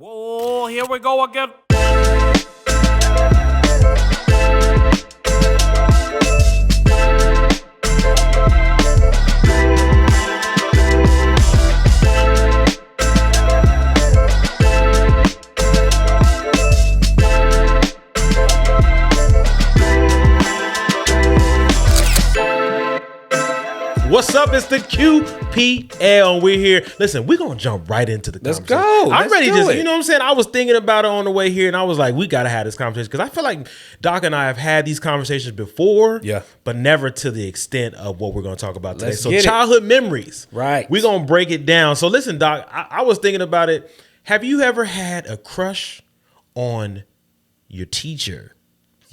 Whoa, here we go again. What's up? It's the QPL, and we're here. Listen, we're going to jump right into the conversation. Let's go. I'm ready to just, you know what I'm saying? I was thinking about it on the way here, and I was like, we got to have this conversation, because I feel like Doc and I have had these conversations before, but never to the extent of what we're going to talk about today. So childhood memories. Right. We're going to break it down. So listen, Doc, I was thinking about it. Have you ever had a crush on your teacher?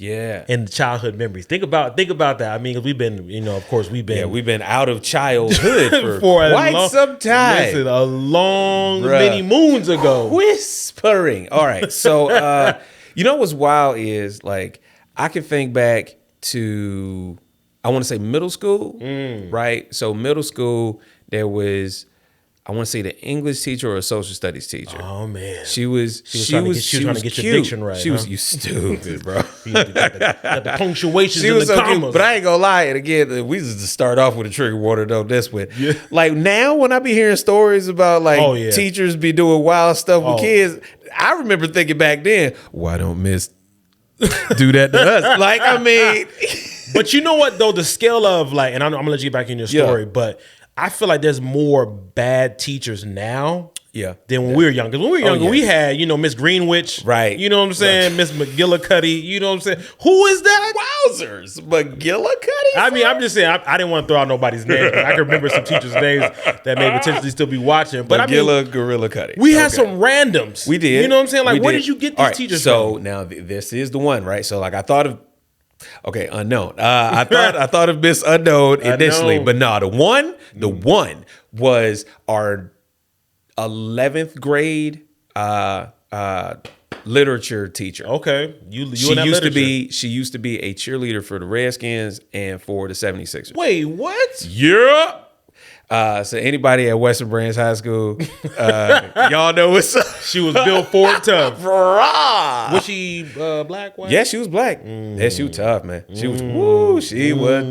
Yeah. And childhood memories. Think about that. I mean, we've been, we've been out of childhood for quite some time. Listen, a long many moons ago. Whispering. All right. So, you know what's wild is, like, I can think back to, I want to say middle school, right? So middle school, there was, I want to say the English teacher or a social studies teacher. Oh man, she was trying to get your diction right. She was you stupid, bro. got the punctuations she and was the so commas. Cute, but I ain't gonna lie. And again, we just start off with a trigger water though. This with like now when I be hearing stories about like teachers be doing wild stuff with kids, I remember thinking back then, why don't Miss do that to us? Like, I mean, but you know what though, the scale of like, and I'm gonna let you get back in your story, but I feel like there's more bad teachers now than when we were younger. When we were younger, we had, Miss Greenwich. Right. You know what I'm saying? Miss McGillicuddy. You know what I'm saying? Who is that? Wowzers. McGillicuddy? I mean, I'm just saying, I didn't want to throw out nobody's name. I can remember some teachers' names that may potentially still be watching. But Gorilla Cuddy. We had some randoms. We did. You know what I'm saying? Like, where did you get these teachers from? So now this is the one, right? So like I thought of, unknown. I thought of Miss Unknown initially, but no, the one was our 11th grade literature teacher. Okay, she used to be a cheerleader for the Redskins and for the 76ers. Wait, what? Yeah. So anybody at Western Branch High School, y'all know what's up. She was built for it tough. Was she black, white? Yeah, she was black. Yeah, she was tough, man. She was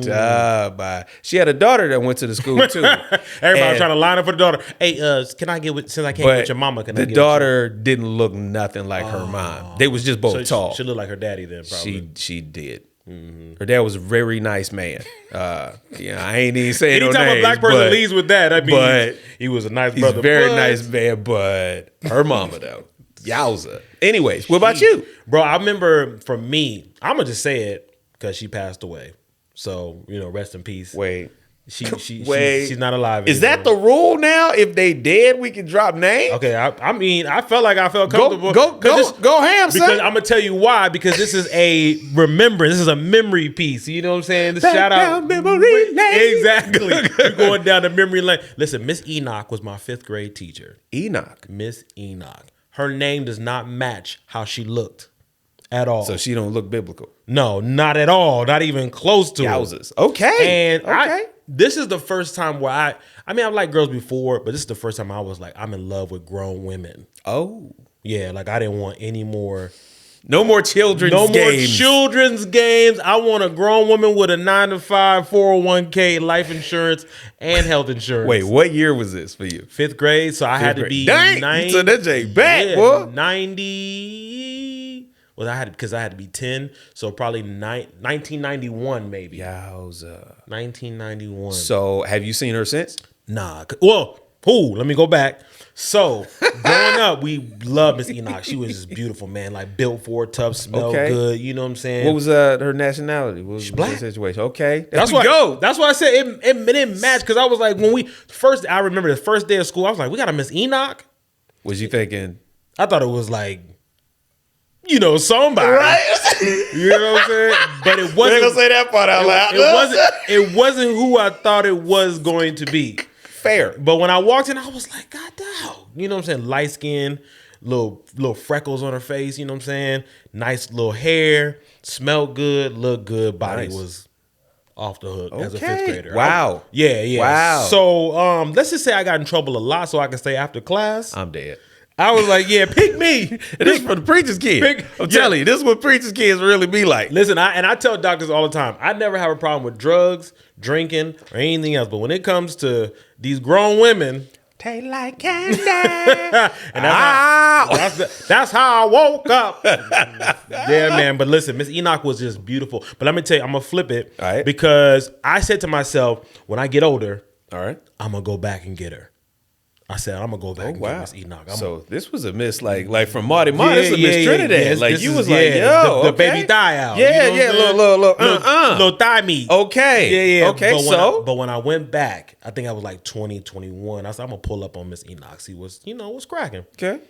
tough. She had a daughter that went to the school too. Everybody was trying to line up for the daughter. Hey, can I get with, since I can't get with your mama, can I get daughter didn't look nothing like her mom. They was just both tall. She looked like her daddy then, probably. She did. Her dad was a very nice man. I ain't even saying anytime no names, a black person leaves with that, I mean, he was a nice brother. He's a very nice man, but her mama though, yowza. Anyways, what about you, bro? I remember for me, I'm gonna just say it because she passed away. So rest in peace. Wait. She's not alive anymore. Is that the rule now? If they dead, we can drop names? Okay, I mean, I felt comfortable. Go ham, son. Because I'm gonna tell you why. Because this is a remembrance. This is a memory piece. You know what I'm saying? This shout out memory lane. Exactly. We're going down the memory lane. Listen, Miss Enoch was my 5th grade teacher. Miss Enoch. Her name does not match how she looked at all. So she don't look biblical. No, not at all. Not even close to it. Okay. And this is the first time where I mean, I've liked girls before, but this is the first time I was like, I'm in love with grown women. Oh. Yeah, like I didn't want any more. No more children's games. No more children's games. I want a grown woman with a 9-to-5 401k, life insurance, and health insurance. Wait, what year was this for you? 5th grade, so I had to be 90. So that's a back, boy. 90. Well, I had to be 10, so probably 1991 maybe. Yowza. 1991. So have you seen her since? Nah. Well, let me go back. So growing up, we loved Miss Enoch. She was just beautiful, man. Like built for it, tough, smelled good. You know what I'm saying? What was her nationality? What was She's black. The situation? Okay, that's why I said it didn't match, because I was like, I remember the first day of school, I was like, we got a Miss Enoch. Was you thinking? I thought it was like, somebody. Right. You know what I'm saying? But it wasn't. We're gonna say that part out loud. It wasn't who I thought it was going to be. Fair. But when I walked in, I was like, God damn. You know what I'm saying? Light skin, little freckles on her face, you know what I'm saying? Nice little hair, smelled good, looked good, body was off the hook as a 5th grader. Wow. Yeah. Wow. So let's just say I got in trouble a lot so I could stay after class. I'm dead. I was like, yeah, pick me. This is for the preacher's kid. I'm telling you, this is what preacher's kids really be like. Listen, I tell doctors all the time, I never have a problem with drugs, drinking, or anything else. But when it comes to these grown women, taste like candy. And that's how I woke up. Yeah, man. But listen, Miss Enoch was just beautiful. But let me tell you, I'm gonna flip it, all right, because I said to myself, when I get older, all right, I'm gonna go back and get her. I said, I'm gonna go back and get Miss Enoch. So this was a miss, like from Marty Marty. This was Miss Trinidad. Yeah, like you was like, yo, the baby thigh out. Yeah, you know little thigh meat. Okay, yeah. Okay, But when I went back, I think I was like 20, 21. I said, I'm gonna pull up on Miss Enoch. See what's cracking. Okay.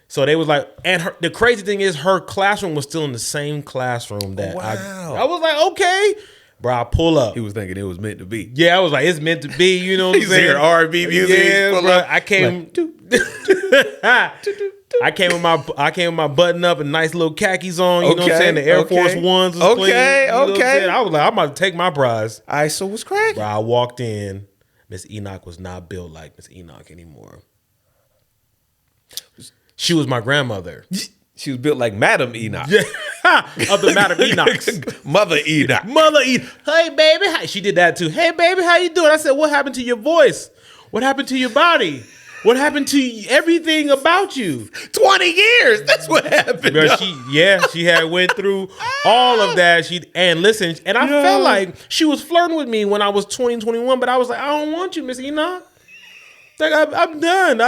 So they was like, and the crazy thing is, her classroom was still in the same classroom that I was like, okay. Bro, I pull up. He was thinking it was meant to be. Yeah, I was like, it's meant to be. You know what I'm saying? He's hearing R&B music. Yeah, bro. I came. I came with my button up and nice little khakis on. You know what I'm saying? The Air Force Ones. Was clean, you know what I was like, I'm about to take my prize. All right, so what's cracking? Bro, I walked in. Miss Enoch was not built like Miss Enoch anymore. She was my grandmother. She was built like Madam Enoch. Yeah. Of the Madam Enochs. Mother Enoch. Mother Enoch. Hey, baby. She did that too. Hey, baby, how you doing? I said, what happened to your voice? What happened to your body? What happened to everything about you? 20 years. That's what happened. Bro, she had went through all of that. And I felt like she was flirting with me when I was 20, 21, but I was like, I don't want you, Miss Enoch. Like, I'm done.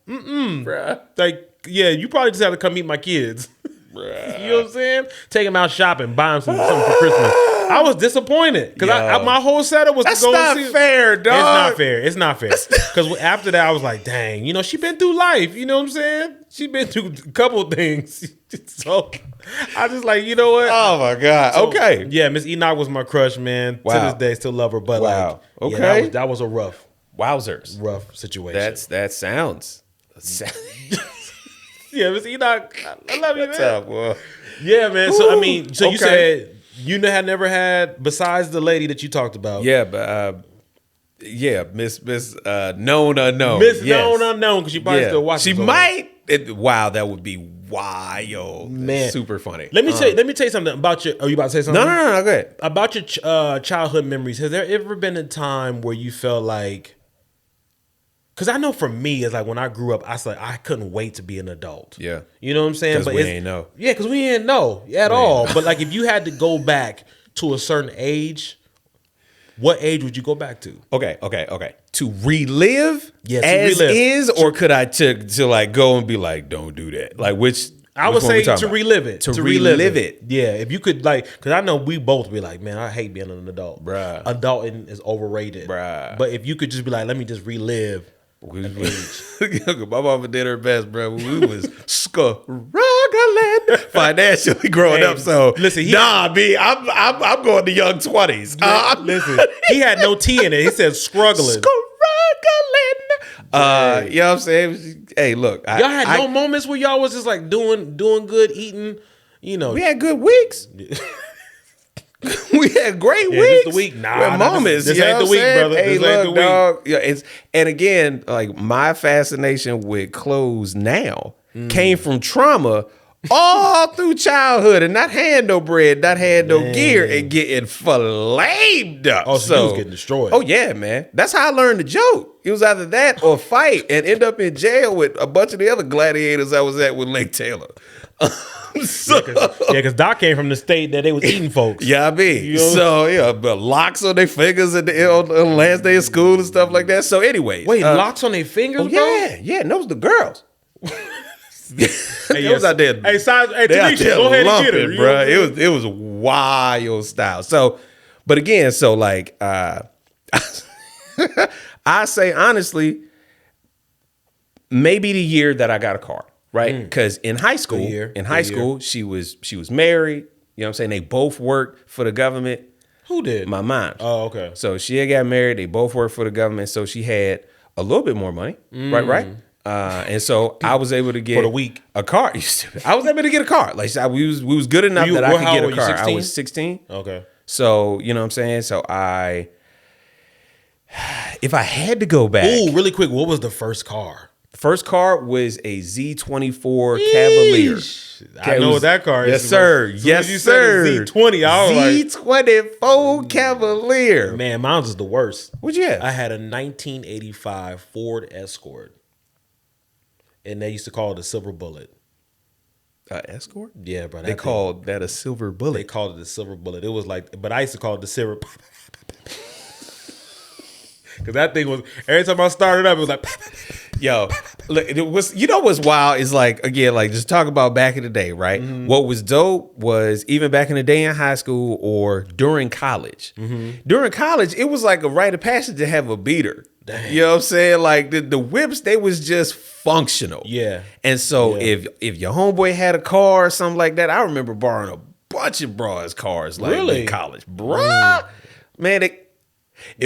Bruh. Like, yeah, you probably just have to come meet my kids. Bruh. You know what I'm saying? Take them out shopping, buy them something for Christmas. I was disappointed because my whole setup was to go and see. That's not fair, dog. It's not fair. Because after that, I was like, dang, she been through life. You know what I'm saying? She been through a couple of things. So I just like, you know what? Oh my God. So, okay. Yeah, Miss Enoch was my crush, man. Wow. To this day, still love her. But okay. That was a rough situation. That sounds. Yeah, Miss Enoch, I love you, man. What's up, boy? Yeah, man. So you said you had never had, besides the lady that you talked about. Yeah, but Miss Known Unknown. Miss Known Unknown, because she probably still watching. She might. Wow, that would be wild, man. Super funny. Let me tell you something about your. Are you about to say something? No. Go ahead. About your childhood memories. Has there ever been a time where you felt like? Because I know for me, it's like when I grew up, I couldn't wait to be an adult. Yeah. You know what I'm saying? Because we ain't know. Yeah, because we didn't know at all. But like if you had to go back to a certain age, what age would you go back to? Okay. To relive relive. Is, or could I to like go and be like, don't do that? Like which? I would say to relive it. To relive it. Yeah, if you could because I know we both be like, man, I hate being an adult. Bruh. Adulting is overrated. Bruh. But if you could just be like, let me just relive. My mama did her best, bro. We was struggling financially growing up. So listen, I'm going to young 20s. Listen, he had no T in it. He said struggling. You know what I'm saying? Hey, look, y'all had no moments where y'all was just like doing good, eating. We had good weeks. We had great weeks. Just the week. Moments. This ain't the week, brother. Hey, this ain't the dog. Yeah, and again, like my fascination with clothes now came from trauma all through childhood, and not had no bread, not had no gear, and getting flamed up. Oh, so you was getting destroyed. Oh yeah, man. That's how I learned the joke. It was either that or fight and end up in jail with a bunch of the other gladiators I was at with Lake Taylor. Because Doc came from the state that they was eating folks. Yeah, I mean, but locks on their fingers on the last day of school and stuff like that. So, anyways, wait, locks on their fingers, bro? Yeah, and those the girls. Hey, was out there. Hey, Tanisha, go ahead and get her, bro. It was wild style. So, but again, like, I say honestly, maybe the year that I got a car. Right, because in high school, she was married. You know what I'm saying? They both worked for the government. Who did? My mom. Oh, okay. So she had got married. They both worked for the government. So she had a little bit more money. Right. And so I was able to get for the week a car. I was able to get a car. Like we was good enough that I could get a car. 16? I was 16. Okay. So you know what I'm saying. So if I had to go back, really quick, what was the first car? First car was a Z24 Cavalier. I know what that car is. Yes, sir. Yes, you sir. Said Z20. I was Z24 Cavalier. like, man, mine was the worst. What'd you have? I had a 1985 Ford Escort, and they used to call it a silver bullet. Escort? Yeah, bro. They called that a silver bullet. They called it a silver bullet. It was like, but I used to call it the silver. Because that thing was, every time I started up, it was like, yo, look, it was, you know what's wild is like, again, like just talk about back in the day, right? Mm-hmm. What was dope was even back in the day in high school or during college. Mm-hmm. During college, it was like a rite of passage to have a beater. Dang. You know what I'm saying? Like the whips, they was just functional. Yeah. And so Yeah. if your homeboy had a car or something like that, I remember borrowing a bunch of bras cars like Really? in college. Bruh. Man, it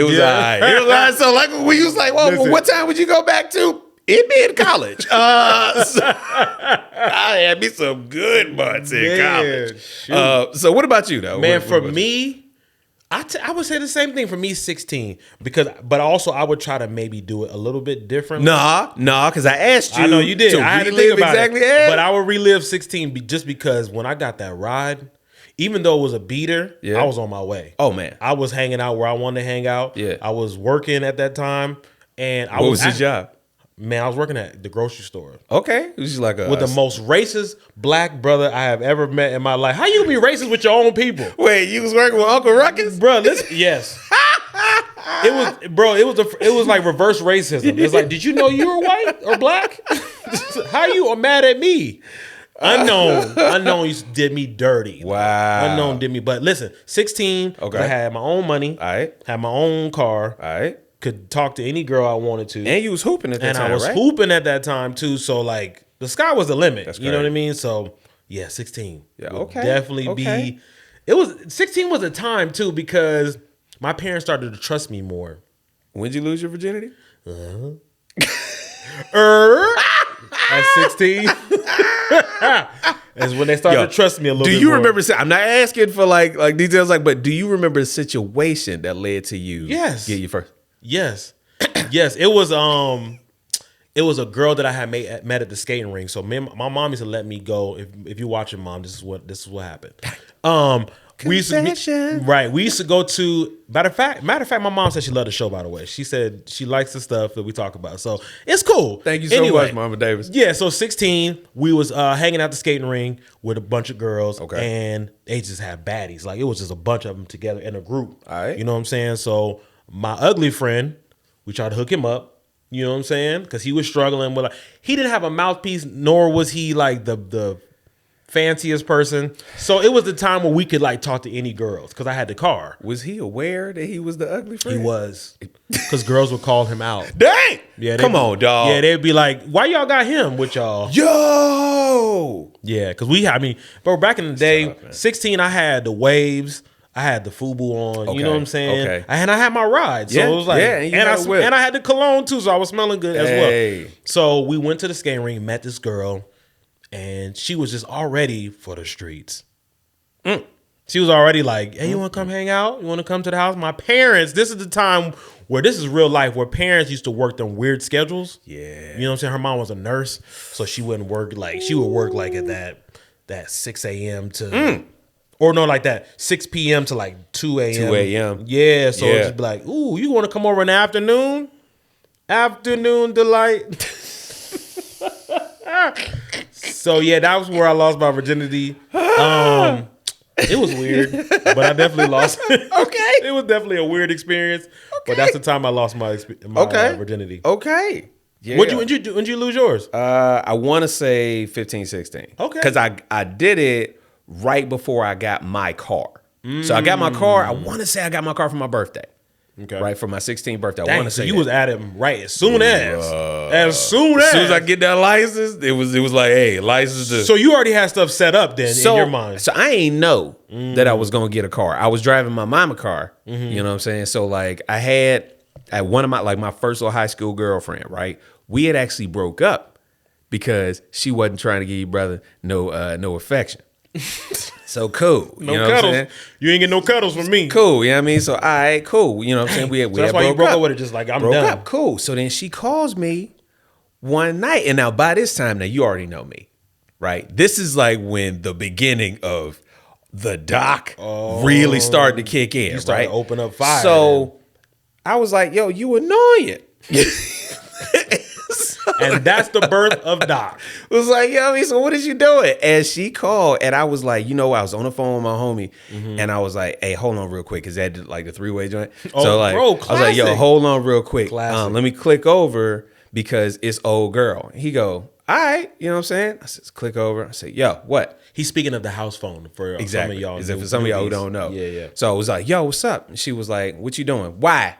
was Yeah. all right. It was all right. So like we was like, well, Listen. what time would you go back to? It being college. So I had me some good months in Man, college. So what about you though? man, What for about you? me, I would say the same thing. For me, 16, but also I would try to maybe do it a little bit differently. Nah, because I asked you. I know you did. To I had to relive think about exactly it. But I would relive 16 just because when I got that ride, even though it was a beater, Yeah. I was on my way. Oh man. I was hanging out where I wanted to hang out. Yeah. I was working at that time, and What was his job? Man, I was working at the grocery store Okay. It was just like a with the most racist black brother I have ever met in my life. How you gonna be racist with your own people? Wait, you was working with Uncle Ruckus? Bro, listen, yes. It was like reverse racism. It's like, did you know you were white or black? How you are mad at me? Unknown did me dirty. Wow. Unknown did me. But listen, 16, Okay. I had my own money, All right. had my own car, All right. could talk to any girl I wanted to. And you was hooping at that And time, I was right? hooping at that time too. So like the sky was the limit. That's you know what I crazy. mean? So yeah, 16. Yeah, would okay, definitely okay. be. It was 16 was a time too because my parents started to trust me more. When'd you lose your virginity? At 16. Is when they started to trust me a little bit. Do you more. remember? I'm not asking for like details, but do you remember a situation that led to you? Yes. Get you first. Yes. Yes. It was a girl that I had met at the skating ring. So my mom used to let me go. If you're watching, Mom, this is what happened. We used to go to matter of fact, my mom said she loved the show, by the way. She said she likes the stuff that we talk about. So it's cool. Thank you so much, Mama Davis. Yeah, so 16, we was hanging out the skating ring with a bunch of girls. Okay. And they just had baddies. Like it was just a bunch of them together in a group. All right. You know what I'm saying? So my ugly friend, we tried to hook him up. You know what I'm saying? Because he was struggling with he didn't have a mouthpiece, nor was he like the fanciest person. So it was the time where we could like talk to any girls because I had the car. Was he aware that he was the ugly friend? He was. Because girls would call him out. Dang! Yeah, Come on, dog. Yeah, they'd be like, why y'all got him with y'all? Yo! Yeah, because bro, back in the day, 16, I had the waves. I had the FUBU on, you know what I'm saying? Okay. And I had my ride. So Yeah, it was like, yeah, and you had a whip. and I had the cologne too, so I was smelling good as Hey. well. So we went to the skating ring, met this girl, and she was just all ready for the streets. She was already like, hey, you want to come hang out? You want to come to the house? My parents, this is the time where this is real life, where parents used to work them weird schedules. Yeah. You know what I'm saying? Her mom was a nurse, so she wouldn't work she would work like at that 6 a.m. to or no, like that 6 p.m. to like 2 a.m. 2 a.m. Yeah, so Yeah. it's just be like, ooh, you want to come over in the afternoon? Afternoon delight. So yeah, that was where I lost my virginity. It was weird, but I definitely lost it. Okay. It was definitely a weird experience, but that's the time I lost my virginity. Okay. Yeah. When'd you lose yours? I want to say 15, 16. Okay. Because I did it right before I got my car. So I got my car. I want to say I got my car for my birthday. Okay. Right, for my 16th birthday. I Dang, want to so say you that. was at him right as soon as As soon as I get that license, it was like, hey, license to. So you already had stuff set up then in your mind. So I ain't know that I was gonna get a car. I was driving my mama car. You know what I'm saying? So like I had at one of my first little high school girlfriend, right? We had actually broke up because she wasn't trying to give you brother no affection. So cool. No you know What I'm cuddles. saying? You ain't get no cuddles from me. Cool, you know what I mean? So all right, cool. You know what I'm saying? We So that's why you broke up with her, just like I'm broke done. up. Cool. So then she calls me one night, and now by this time, now you already know me, right? This is like when the beginning of the doc really started to kick in, You started right? to open up fire. So I was like, yo, you annoying. And that's the birth of Doc. It was like, yo, so what is you doing? And she called, and I was like, I was on the phone with my homie, and I was like, hey, hold on real quick, because that did like the 3-way joint. Oh, so like, bro, I was like, yo, classic. hold on real quick. Classic. Let me click over because it's old girl. He go, all right, you know what I'm saying? I said, click over. I said, yo, what? He's speaking of the house phone for Exactly. some of y'all. For some of y'all who don't know. Yeah. So I was like, yo, what's up? And she was like, what you doing? Why?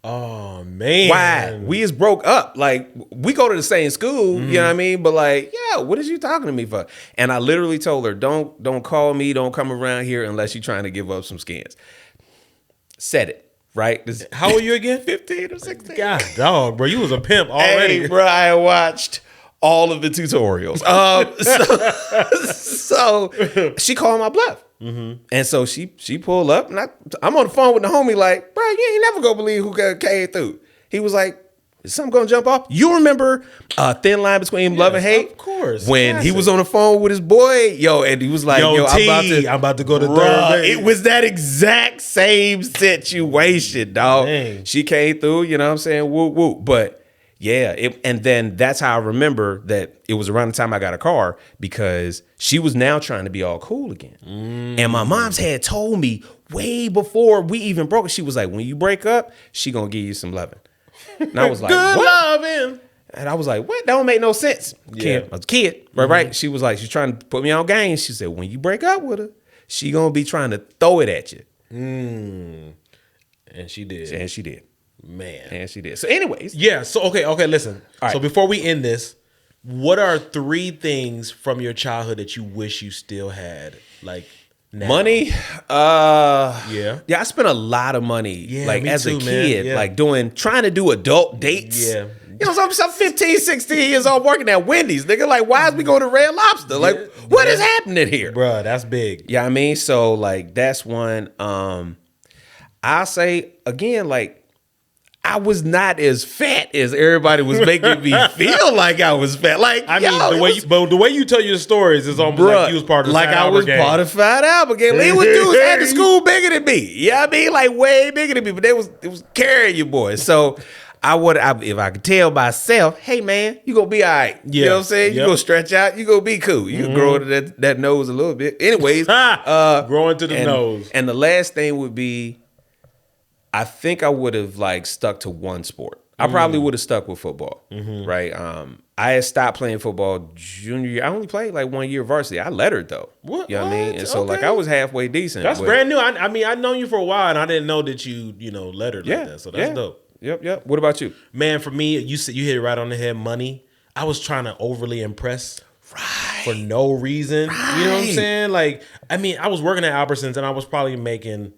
Oh man. Why? We just broke up. Like, we go to the same school, you know what I mean? But like, yeah, what is you talking to me for? And I literally told her, don't call me, don't come around here unless you're trying to give up some skins. Said it, right? How old are you again? 15 or 16. God, dog, bro, you was a pimp already. Hey, bro, I watched all of the tutorials. So she called my bluff. And so she pulled up, and I'm on the phone with the homie like, bro, you ain't never gonna believe who came through. He was like, is something gonna jump off? You remember Thin Line Between Love and Hate? Of course. When Classic. he was on the phone with his boy, and he was like, Yo, I'm about to go to Bruh, Burbank. it was that exact same situation, dog. Dang. She came through, you know what I'm saying? Whoop, whoop. But yeah, and then that's how I remember that it was around the time I got a car, because she was now trying to be all cool again. And my mom's had told me way before we even broke, she was like, when you break up, she gonna give you some loving. And I was like, Good what? loving. And I was like, what? That don't make no sense. Yeah. I was a kid, right? She was like, she's trying to put me on game. She said, when you break up with her, she gonna be trying to throw it at you. And she did. And she did. Man. And she did. So anyways. Yeah, so okay, listen. All right. So before we end this, what are 3 things from your childhood that you wish you still had? Like now? Money? Yeah, I spent a lot of money, Yeah, like me as too, a man. kid, Yeah. like trying to do adult dates. Yeah. You know, I'm 15, 16 years old working at Wendy's. Nigga, like, why is we going to Red Lobster? Like, what is happening here? Bruh, that's big. Yeah, I mean, so like that's one. I'll say again, like, I was not as fat as everybody was making me feel like I was fat. Like, I mean, the way you tell your stories is almost like you was part of the like Fat I Albert was gang. part of Fat Albert gang. It was dudes at the school bigger than me. Yeah, I mean, like way bigger than me, but it was carrying you boys. So if I could tell myself, hey man, you gonna be all right. You know what I'm saying? You gonna stretch out, you gonna be cool. You can grow into that nose a little bit. Anyways, grow into the nose. And the last thing would be, I think I would have like stuck to one sport. I probably would have stuck with football, right? I had stopped playing football junior year. I only played like 1 year varsity. I lettered though. What? You know what I mean? What? And so like Okay. I was halfway decent. That's but- brand new. I mean, I've known you for a while, and I didn't know that you lettered like that. So that's dope. Yep. What about you? Man, for me, you hit it right on the head. Money. I was trying to overly impress. For no reason. You know what I'm saying? Like, I mean, I was working at Albertsons, and I was probably making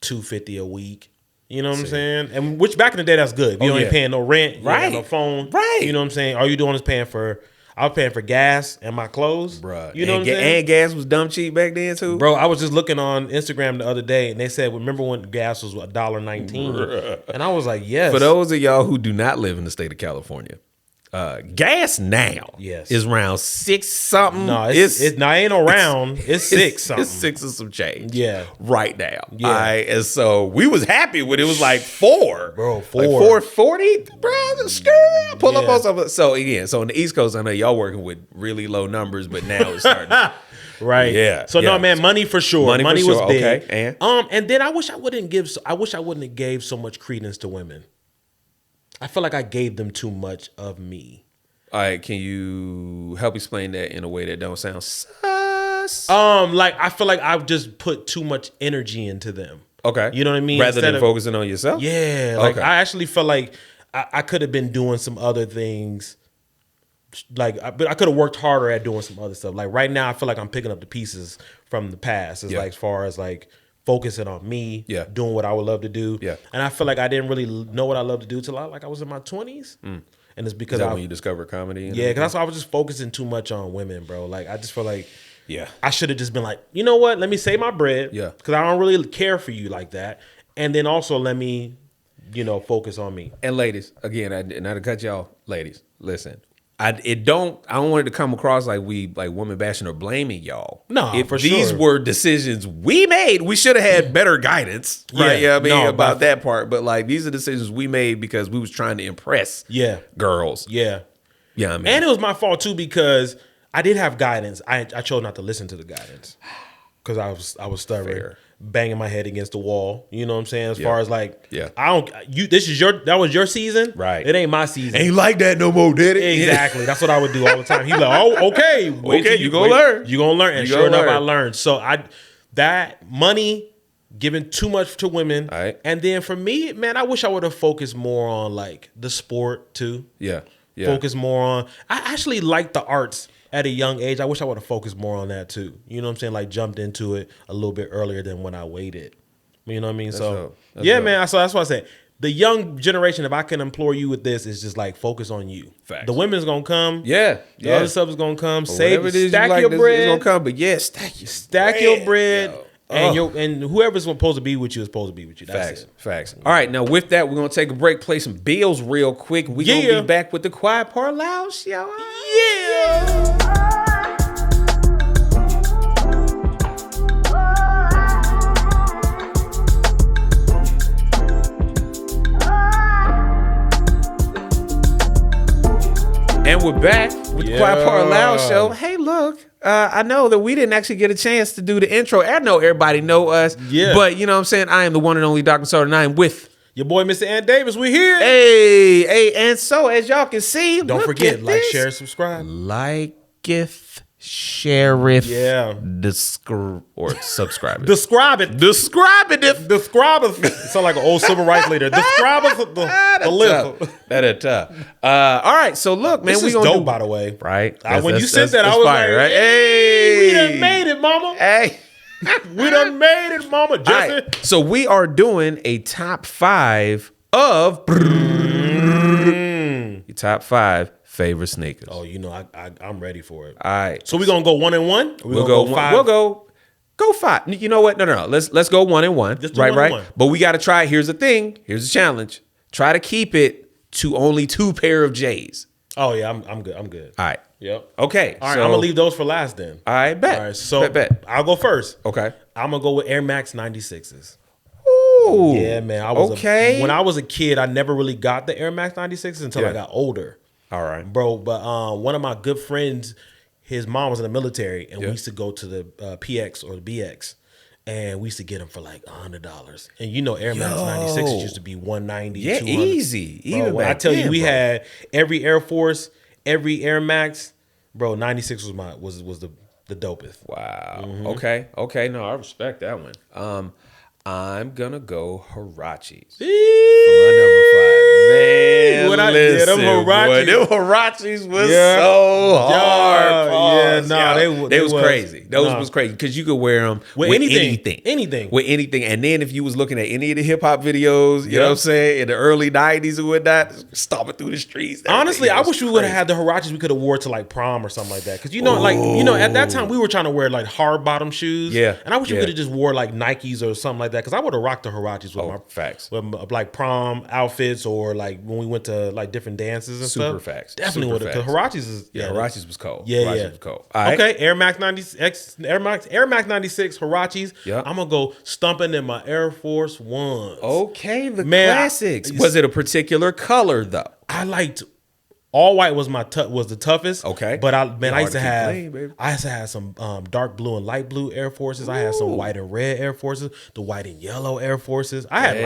$250 a week. You know what I'm saying? And which back in the day, that's good. You ain't paying no rent, you ain't no phone. Right. You know what I'm saying? All you doing is I was paying for gas and my clothes. Bruh. You know what I'm saying? And gas was dumb cheap back then too. Bro, I was just looking on Instagram the other day, and they said, remember when gas was $1.19? And I was like, yes. For those of y'all who do not live in the state of California, gas now is around 6 something. No, it ain't no round. It's 6 something. It's 6 or some change. Yeah. Right now. Yeah. All right. And so we was happy when it was like 4. Bro, 4. Like 440. Bro, pull up on something. So again, so on the East Coast, I know y'all working with really low numbers, but now it's starting. Right. Yeah. So no, man, money for sure. Money for was sure. big. Okay. And then I wish I wouldn't have gave so much credence to women. I feel like I gave them too much of me. All right, can you help explain that in a way that don't sound sus? Like I feel like I've just put too much energy into them. Okay. You know what I mean? Rather Instead than of focusing on yourself? Yeah. Like Okay. I actually felt like I could have been doing some other things. But I could have worked harder at doing some other stuff. Like right now, I feel like I'm picking up the pieces from the past. It's like as far as like focusing on me, doing what I would love to do. Yeah. And I feel like I didn't really know what I love to do till I was in my 20s. And it's because when you discovered comedy? Yeah, because that's why I was just focusing too much on women, bro. Like I just feel like Yeah. I should have just been like, you know what? Let me save my bread. Yeah. Because I don't really care for you like that. And then also let me focus on me. And ladies, again, not to cut y'all, ladies, listen. I don't want it to come across like we woman bashing or blaming y'all. No, if for these sure. were decisions we made, we should have had better guidance, right? Yeah, About that part. But like these are decisions we made because we was trying to impress girls. Yeah. Yeah, I mean. And it was my fault too because I did have guidance. I chose not to listen to the guidance because I was stubborn. Fair. Banging my head against the wall. You know what I'm saying? As far as like, that was your season, right? It ain't my season. Ain't like that no more, did it? Exactly. That's what I would do all the time. He's like, oh, okay, you gonna learn. You gonna learn, and sure enough, I learned. So that money giving too much to women, right. And then for me, man, I wish I would have focused more on like the sport too. Yeah. Focus more on. I actually like the arts. At a young age, I wish I would have focused more on that too. You know what I'm saying? Like jumped into it a little bit earlier than when I waited. You know what I mean? That's man. So that's why I say the young generation, if I can implore you with this, is just like focus on you. Facts. The women's gonna come. The other stuff is gonna come. Stack Your bread. It's gonna come, but stack your bread. And whoever's supposed to be with you is supposed to be with you. That's Facts. All right, now with that, we're gonna take a break, play some bills real quick. We're gonna be back with the Quiet Part Loud Show. Yeah. And we're back with the Quiet Part Loud Show. Hey, look, I know that we didn't actually get a chance to do the intro. I know everybody know us, but you know what I'm saying? I am the one and only Dr. Soda 9 with your boy, Mr. Ant Davis. We're here. Hey, and so as y'all can see, don't forget, like, share, subscribe. Liketh, sheriff, subscribe it. Describe it. Describe it. Sound like an old civil rights leader. Describe it. The list. That is tough. All right, so look, man, this is dope, by the way. Right? When you said that, I was fire, like, right? Hey, we done made it, mama. Hey. We done made it, mama. Jesse. Right. So we are doing a top 5 of your top 5 favorite sneakers. Oh, I'm ready for it. All right. So we're gonna go 1 and 1? We'll go 5. We'll go 5. You know what? No. Let's go 1 and 1. Right. But we got to try. Here's the thing. Here's the challenge. Try to keep it to only 2 pair of J's. Oh yeah, I'm good. All right. Yep. Okay. All right. I'm gonna leave those for last then. All right. Bet. All right. So bet. I'll go first. Okay. I'm gonna go with Air Max 96s. Ooh. Yeah, man. When I was a kid, I never really got the Air Max 96s until I got older. All right, bro. But one of my good friends, his mom was in the military, and we used to go to the PX or the BX, and we used to get them for like $100. And Air Max 96s used to be $190. Yeah, $200. easy. Even when I tell you, we bro. had every Air Force, every Air Max, bro. 96 was the dopest. Wow. Mm-hmm. Okay. No, I respect that one. I'm gonna go Huaraches for my number 5. Man, when I get them Huaraches, them Huaraches was so hard. They was crazy. Those was crazy because you could wear them with anything. With anything. And then if you was looking at any of the hip hop videos, you know what I'm saying, in the early 90s and whatnot, stomping through the streets. Honestly, I wish we would have had the Huaraches we could have wore to like prom or something like that. Because at that time we were trying to wear like hard bottom shoes. Yeah. And I wish we could have just wore like Nikes or something like that. Because I would have rocked the Huaraches with with like prom outfits or like when we went to like different dances and stuff. Super facts. Definitely would have. Because Huaraches is Huaraches was cold. Huaraches was cold. Okay, Air Max 96 Huaraches. Yep. I'm gonna go stumping in my Air Force Ones. Okay, classics. Was it a particular color though? I liked all white was the toughest. Okay, but I used to have some dark blue and light blue Air Forces. I had some white and red Air Forces, the white and yellow Air Forces. I had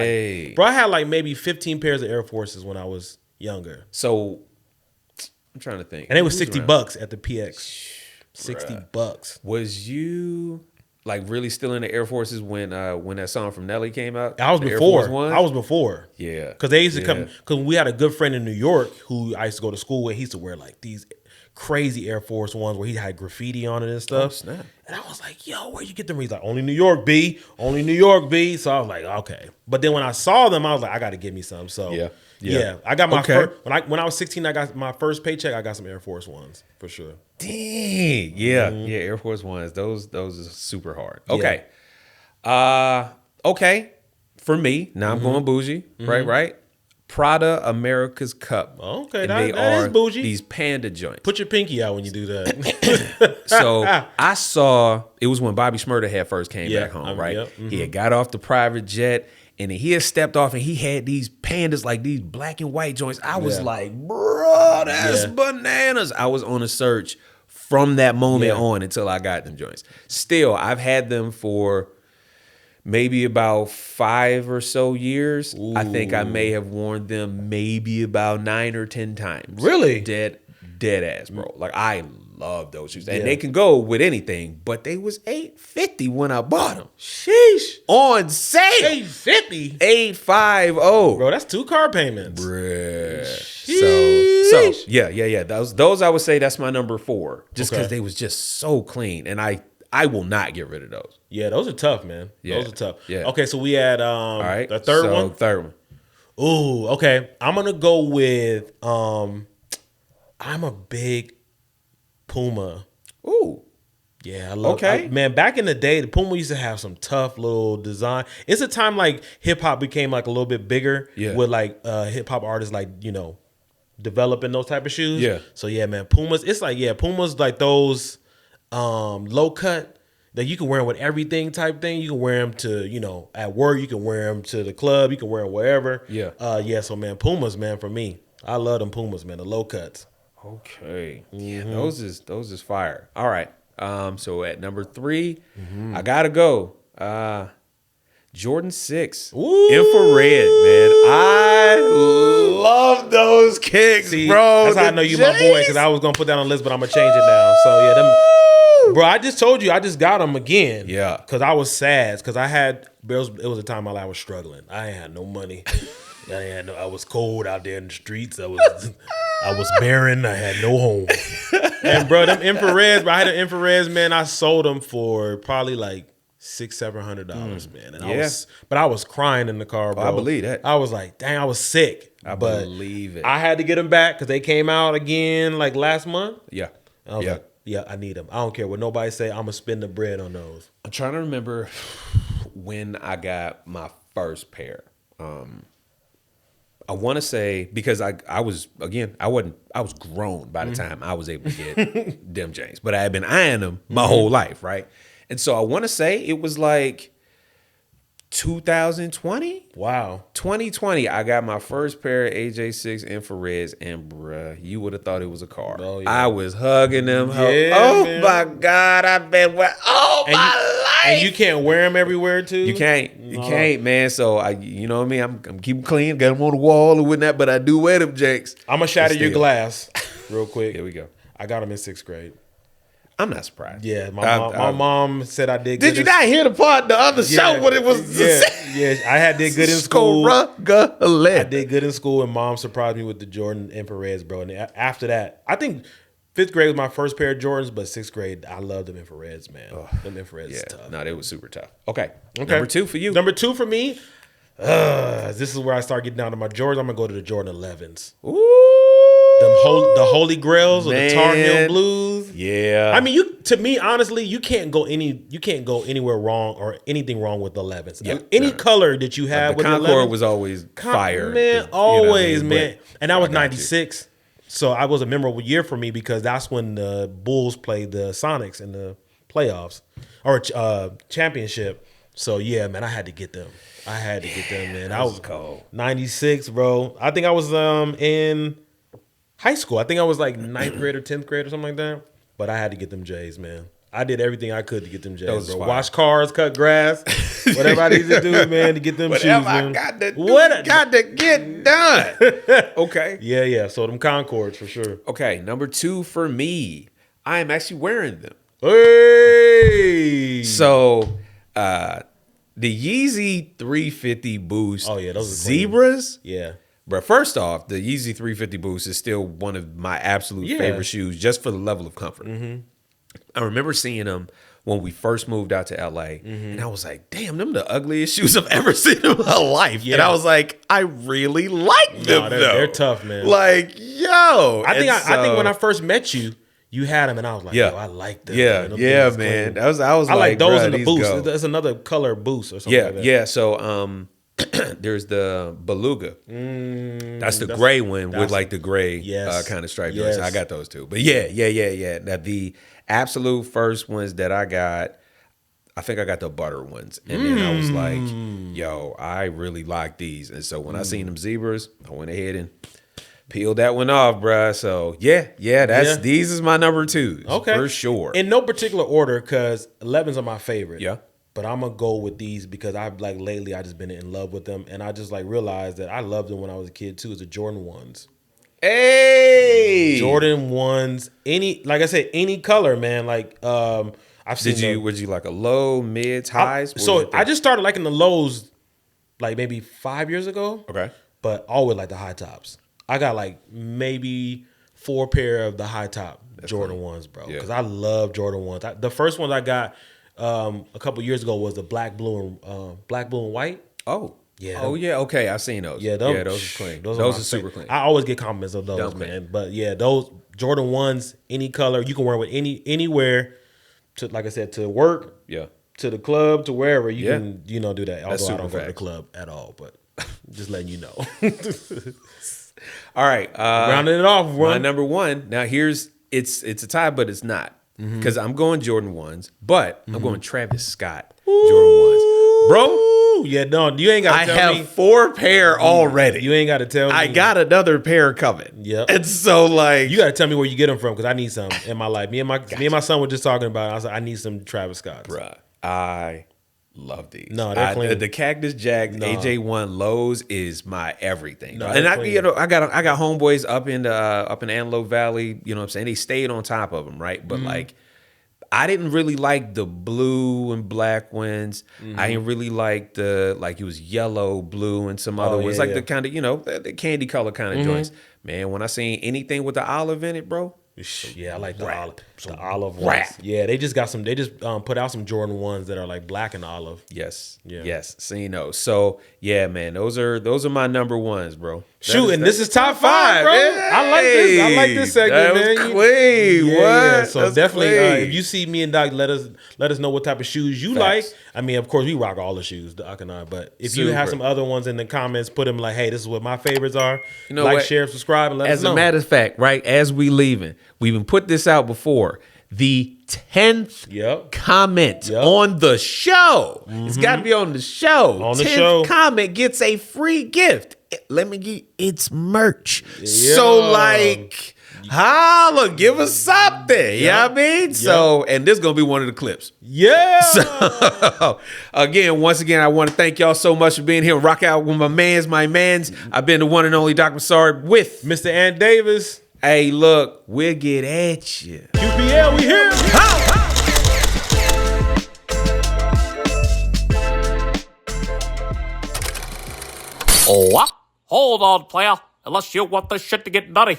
like maybe 15 pairs of Air Forces when I was younger. So I'm trying to think, and it was $60 at the PX. $60. Was you like really still in the Air Forces when that song from Nelly came out? I was before. Yeah, because they used to come. Because we had a good friend in New York who I used to go to school with. He used to wear like these crazy Air Force Ones where he had graffiti on it and stuff. Oh, snap. And I was like, "Yo, where you get them?" He's like, "Only New York, B. Only New York, B." So I was like, "Okay." But then when I saw them, I was like, "I got to get me some." So yeah. I got my first when I was 16. I got my first paycheck. I got some Air Force Ones for sure. Dang, yeah, Air Force Ones. Those are super hard. Okay, okay. for me, now I'm going bougie, right? Prada America's Cup. Okay, and that is bougie. These panda joints. Put your pinky out when you do that. So I saw, it was when Bobby Shmurda had first came back home, right? Yep, He had got off the private jet and then he had stepped off and he had these pandas, like these black and white joints. I was like, bro, that's bananas. I was on a search from that moment on until I got them joints. Still, I've had them for maybe about 5 or so years. Ooh. I think I may have worn them maybe about 9 or 10 times. Really? Dead ass, bro. Like, I love those shoes. And they can go with anything, but they was $850 when I bought them. Sheesh. On sale. $850? $850. Bro, that's 2 car payments. Bruh. So yeah. Those I would say that's my number 4. Just because they was just so clean. And I will not get rid of those. Yeah, those are tough, man. Yeah. Those are tough. Yeah. Okay, so we had all right, the third one. Third one. Ooh, okay. I'm gonna go with I'm a big Puma. Ooh. Yeah, I love man, back in the day, the Puma used to have some tough little design. It's a time like hip hop became like a little bit bigger with like hip hop artists like, developing those type of shoes. Yeah. So yeah, man, Pumas, it's like, Pumas like those low cut that you can wear them with everything type thing. You can wear them to, at work, you can wear them to the club, you can wear them wherever. Yeah. So man, Pumas, man, for me, I love them Pumas, man, the low cuts. Okay. Yeah, those is fire. All right. So at number 3, I gotta go. Jordan 6. Ooh. Infrared, man. I love those kicks, bro. That's how I know you my boy, because I was gonna put that on the list, but I'm gonna change it now. So yeah, them, bro, I just told you I just got them again. Yeah. Because I was sad, because it was a time in my life I was struggling. I ain't had no money. I was cold out there in the streets. I was barren. I had no home. And bro, them infrareds, bro, I had them infrareds, man. I sold them for probably like $600-700, man. And I was crying in the car, bro. I believe that. I was like, dang, I was sick. I believe it. I had to get them back because they came out again like last month. Yeah. I was like, I need them. I don't care what nobody say. I'm gonna spend the bread on those. I'm trying to remember when I got my first pair. I want to say, because I was grown by the time I was able to get them James, but I had been eyeing them my whole life, right? And so I want to say it was like 2020. Wow. 2020, I got my first pair of AJ6 infrareds, and bruh, you would have thought it was a car. Oh, yeah. I was hugging them. Man. My God, I've been my life. And you can't wear them everywhere too. You can't. You can't, man. So you know what I mean? I'm keeping clean, got them on the wall and whatnot, but I do wear them, Jakes. I'm gonna shatter your glass real quick. Here we go. I got them in 6th grade. I'm not surprised. Yeah, my mom said I did good. Did you not hear the other show when it was? Yeah, I did good in school. I did good in school, and mom surprised me with the Jordan infrareds, bro. And after that, I think 5th grade was my first pair of Jordans, but 6th grade, I loved them infrareds, man. Them infrareds is tough. No, they were super tough. Okay. Number 2 for you. Number 2 for me, this is where I start getting down to my Jordans. I'm going to go to the Jordan 11s. Ooh. The Holy Grails or the Tar Heel Blues. Yeah. I mean, to me, honestly, you can't go anywhere wrong or anything wrong with the 11s. Yeah, any color that you have the with Concord the 11s was always fire. Man, always, man. And that was 96. So I was a memorable year for me because that's when the Bulls played the Sonics in the playoffs or championship. So yeah, man, I had to get them. Man. I was cold. 96, bro. I think I was in high school. I think I was like 9th grade or 10th grade or something like that. But I had to get them J's, man. I did everything I could to get them J's, bro. Wash cars, cut grass, whatever I need to do, man, to get them shoes, man. Got to get done. Okay. Yeah. So them Concords for sure. Okay, number 2 for me. I am actually wearing them. Hey. So, the Yeezy 350 Boost. Oh yeah, those are Zebras. Clean. Yeah. But first off, the Yeezy 350 Boost is still one of my absolute favorite shoes, just for the level of comfort. Mm-hmm. I remember seeing them when we first moved out to LA, and I was like, damn, them the ugliest shoes I've ever seen in my life. Yeah. And I was like, I really like them, though. They're tough, man. Like, yo. I think when I first met you, you had them, and I was like, yo, I like them. Yeah, man. I was I like those in the Boost. Go. There's another color Boost or something like that. Yeah. So There's the Beluga. That's the gray one with like the gray kind of stripe. Yes. I got those too. But yeah. Now the absolute first ones that I got, I think I got the butter ones. And then I was like, yo, I really like these. And so when I seen them zebras, I went ahead and peeled that one off, bruh. So these is my number 2s. Okay. For sure. In no particular order, because 11s are my favorite. Yeah. But I'm gonna go with these because I've like lately I just been in love with them, and I just like realized that I loved them when I was a kid too. Is the Jordan 1s. Hey, Jordan 1s. Like I said, any color, man. Like I've seen. Was you like a low, mids, highs? I just started liking the lows, like maybe 5 years ago. Okay, but always like the high tops. I got like maybe 4 pair of the high top Jordan 1s, bro. Because I love Jordan 1s. The first one I got a couple years ago was the black, blue, and white. Oh. Yeah. Oh, yeah. Okay. I've seen those. Yeah, those are clean. Those are super clean. I always get compliments of those, man. But yeah, those Jordan 1s, any color, you can wear with anywhere, to, like I said, to work, to the club, to wherever. You can, do that. Although I don't go to the club at all, but just letting you know. All right. Rounding it off, my number 1. Now, it's a tie, but it's not. Because I'm going Jordan 1s, but I'm going Travis Scott Jordan 1s. Bro. Yeah, no, you ain't got to tell me. I have 4 pair already. You ain't got to tell me. I got another pair coming. Yep. And so, like, you got to tell me where you get them from, because I need some in my life. Me and my son were just talking about it. I was like, I need some Travis Scotts. Bruh, I love these. No, they're clean. The Cactus Jack AJ1 lows is my everything. No, and I got homeboys up in Antelope Valley. You know what I'm saying? They stayed on top of them, right? But like, I didn't really like the blue and black ones. I didn't really like it was yellow, blue, and some other ones. The kind of, the candy color kind of joints. Man, when I seen anything with the olive in it, bro. Yeah, I like the olive ones. Yeah, they just put out some Jordan 1s that are like black and olive. Yes. Yeah. Yes. Seen those. So yeah, man, those are my number 1s, bro. This is top 5, bro. Hey, I like this segment, man. Clean. Yeah. So that's definitely, if you see me and Doc, let us know what type of shoes you like. I mean, of course, we rock all the shoes, Doc and I. But if you have some other ones in the comments, put them like, hey, this is what my favorites are. Share, subscribe, and let us know. As a matter of fact, right as we leaving, we even put this out before. The 10th comment on the show. It's got to be on the show. On the show. 10th comment gets a free gift. Let me get it's merch. Yeah. So like, holla, give us something. You know what I mean? So, and this is going to be one of the clips. Yeah. So, once again, I want to thank y'all so much for being here. Rock out with my mans. I've been the one and only Dr. Massard with Mr. Ant Davis. Hey, look, we'll get at you. QPL, we here. What? Hold on, player. Unless you want this shit to get nutty.